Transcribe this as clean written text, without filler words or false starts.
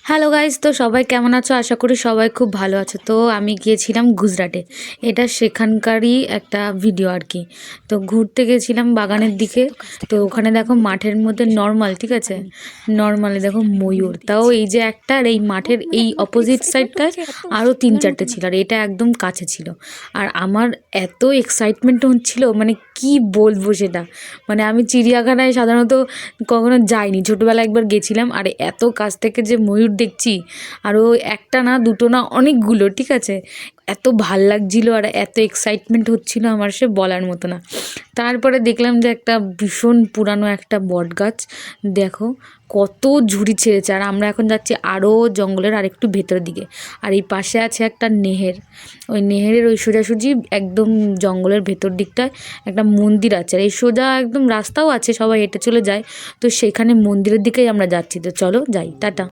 Hello guys, তো সবাই কেমন আছো? আশা করি সবাই খুব ভালো আছো। তো আমি গিয়েছিলাম গুজরাটে। এটা সেখানকারই একটা ভিডিও আর কি। তো ঘুরতে গেছিলাম বাগানের দিকে। তো ওখানে দেখো মাঠের মধ্যে নর্মাল, ঠিক আছে, নর্মালি দেখো ময়ূর, তাও এই যে একটা, আর এই মাঠের এই অপোজিট সাইডটায় আরও 3-4টে ছিল, আর এটা একদম কাছে ছিল। আর আমার এত এক্সাইটমেন্ট হচ্ছিল, মানে কি বলবো সেটা। মানে আমি চিড়িয়াখানায় সাধারণত কখনো যাইনি, ছোটোবেলায় একবার গেছিলাম, আর এত কাছ থেকে যে ময়ূর দেখছি, আরও একটা না দুটো না অনেকগুলো, ঠিক আছে, এত ভাল লাগছিলো আর এত এক্সাইটমেন্ট হচ্ছিল আমার, সে বলার মতো না। তারপরে দেখলাম যে একটা ভীষণ পুরানো একটা বট গাছ, দেখো কত ঝুড়ি ছেড়েছে। আর আমরা এখন যাচ্ছি আরও জঙ্গলের আরেকটু ভেতরের দিকে। আর এই পাশে আছে একটা নেহের, ওই নেহেরের ওই সোজাসুজি একদম জঙ্গলের ভেতর দিকটায় একটা মন্দির আছে, আর এই সোজা একদম রাস্তাও আছে, সবাই হেঁটে চলে যায়। তো সেখানে মন্দিরের দিকেই আমরা যাচ্ছি। তো চলো যাই, টাটা।